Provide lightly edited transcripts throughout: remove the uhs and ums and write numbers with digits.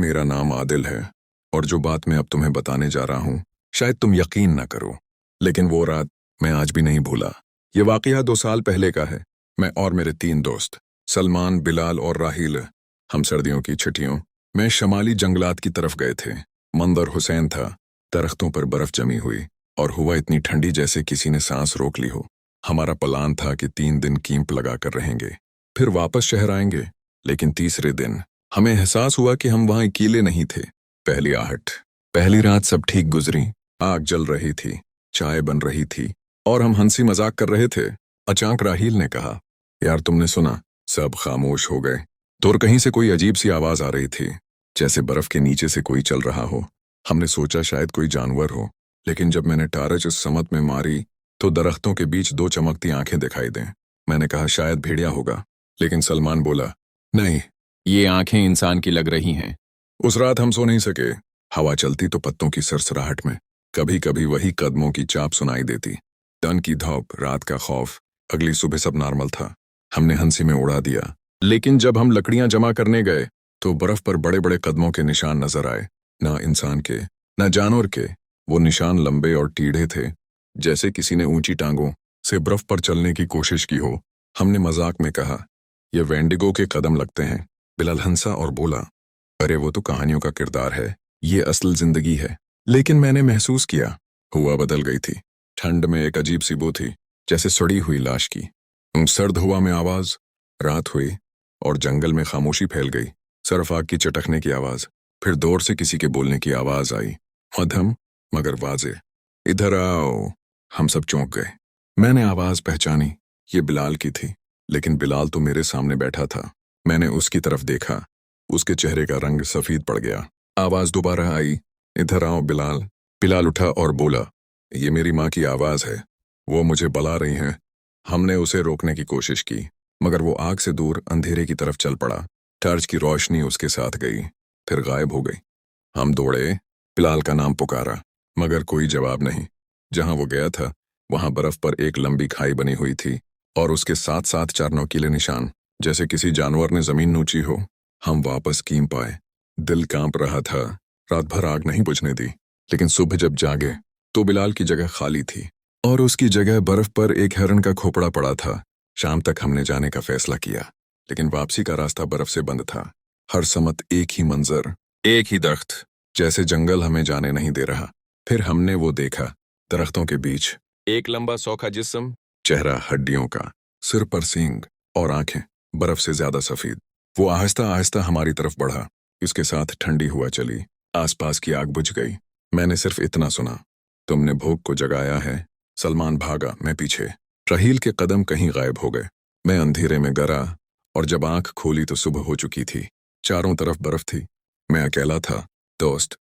मेरा नाम आदिल है और जो बात मैं अब तुम्हें बताने जा रहा हूँ शायद तुम यकीन ना करो, लेकिन वो रात मैं आज भी नहीं भूला। ये वाकया 2 साल पहले का है। मैं और मेरे 3 दोस्त सलमान, बिलाल और राहील, हम सर्दियों की छुट्टियों में शमाली जंगलात की तरफ गए थे। मंदर हुसैन था, दरख्तों पर बर्फ जमी हुई और हवा इतनी ठंडी जैसे किसी ने सांस रोक ली हो। हमारा प्लान था कि 3 दिन कैंप लगा कर रहेंगे, फिर वापस शहर आएंगे। लेकिन तीसरे दिन हमें एहसास हुआ कि हम वहां अकेले नहीं थे। पहली रात सब ठीक गुजरी। आग जल रही थी, चाय बन रही थी और हम हंसी मजाक कर रहे थे। अचानक राहील ने कहा, यार तुमने सुना? सब खामोश हो गए। तो कहीं से कोई अजीब सी आवाज आ रही थी, जैसे बर्फ के नीचे से कोई चल रहा हो। हमने सोचा शायद कोई जानवर हो, लेकिन जब मैंने टारच उस समत में मारी तो दरख्तों के बीच 2 चमकती आंखें दिखाई दें। मैंने कहा शायद भेड़िया होगा, लेकिन सलमान बोला, नहीं, ये आंखें इंसान की लग रही हैं। उस रात हम सो नहीं सके। हवा चलती तो पत्तों की सरसराहट में कभी कभी वही कदमों की चाप सुनाई देती। तन की धौप, रात का खौफ। अगली सुबह सब नॉर्मल था। हमने हंसी में उड़ा दिया, लेकिन जब हम लकड़ियां जमा करने गए तो बर्फ पर बड़े बड़े कदमों के निशान नजर आए। ना इंसान के, ना जानवर के। वो निशान लंबे और टीढ़े थे, जैसे किसी ने ऊंची टांगों से बर्फ पर चलने की कोशिश की हो। हमने मजाक में कहा, ये वेंडिगो के कदम लगते हैं। बिलाल हंसा और बोला, अरे वो तो कहानियों का किरदार है, ये असल जिंदगी है। लेकिन मैंने महसूस किया, हुआ बदल गई थी। ठंड में एक अजीब सी बू थी, जैसे सड़ी हुई लाश की। सर्द हवा में आवाज। रात हुई और जंगल में खामोशी फैल गई। सिर्फ आग की चटकने की आवाज, फिर दूर से किसी के बोलने की आवाज आई, मध्यम मगर वाजे, इधर आओ। हम सब चौंक गए। मैंने आवाज पहचानी, ये बिलाल की थी। लेकिन बिलाल तो मेरे सामने बैठा था। मैंने उसकी तरफ देखा, उसके चेहरे का रंग सफेद पड़ गया। आवाज दोबारा आई, इधर आओ बिलाल। बिलाल उठा और बोला, ये मेरी माँ की आवाज है, वो मुझे बुला रही हैं। हमने उसे रोकने की कोशिश की, मगर वो आग से दूर अंधेरे की तरफ चल पड़ा। टॉर्च की रोशनी उसके साथ गई, फिर गायब हो गई। हम दौड़े, बिलाल का नाम पुकारा, मगर कोई जवाब नहीं। जहां वो गया था वहां बर्फ पर एक लंबी खाई बनी हुई थी और उसके साथ साथ 4 नोकीले निशान, जैसे किसी जानवर ने जमीन नोची हो। हम वापस कैंप आए। दिल कांप रहा था। रात भर आग नहीं बुझने दी, लेकिन सुबह जब जागे तो बिलाल की जगह खाली थी और उसकी जगह बर्फ पर एक हिरन का खोपड़ा पड़ा था। शाम तक हमने जाने का फैसला किया, लेकिन वापसी का रास्ता बर्फ से बंद था। हर समत एक ही मंजर, एक ही दरख्त, जैसे जंगल हमें जाने नहीं दे रहा। फिर हमने वो देखा, दरख्तों के बीच एक लंबा सौखा जिस्म, चेहरा हड्डियों का, सिर पर सींग और आंखें बर्फ से ज्यादा सफेद। वो आहिस्ता आहिस्ता हमारी तरफ बढ़ा। इसके साथ ठंडी हुआ चली। आसपास की आग बुझ गई। मैंने सिर्फ इतना सुना, तुमने भूख को जगाया है। सलमान भागा, मैं पीछे। राहील के कदम कहीं गायब हो गए। मैं अंधेरे में गिरा और जब आंख खोली तो सुबह हो चुकी थी। चारों तरफ बर्फ थी। मैं अकेला था। दोस्त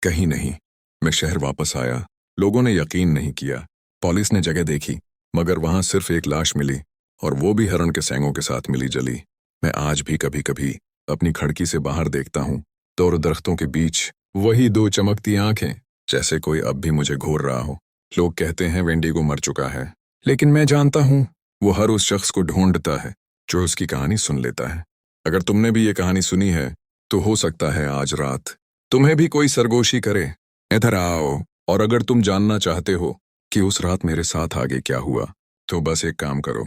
कहीं नहीं। मैं शहर वापस आया। लोगों ने यकीन नहीं किया। पुलिस ने जगह देखी, मगर वहां सिर्फ एक लाश मिली, और वो भी हिरण के सैंगों के साथ मिली जली। मैं आज भी कभी कभी अपनी खिड़की से बाहर देखता हूँ, तो दरख्तों के बीच वही 2 चमकती आंखें, जैसे कोई अब भी मुझे घूर रहा हो। लोग कहते हैं वेंडिगो मर चुका है, लेकिन मैं जानता हूँ वो हर उस शख्स को ढूंढता है जो उसकी कहानी सुन लेता है। अगर तुमने भी ये कहानी सुनी है तो हो सकता है आज रात तुम्हें भी कोई सरगोशी करे। इधर आओ। और अगर तुम जानना चाहते हो कि उस रात मेरे साथ आगे क्या हुआ, तो बस एक काम करो,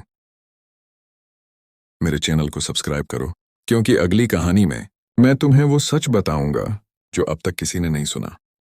मेरे चैनल को सब्सक्राइब करो, क्योंकि अगली कहानी में मैं तुम्हें वो सच बताऊंगा जो अब तक किसी ने नहीं सुना।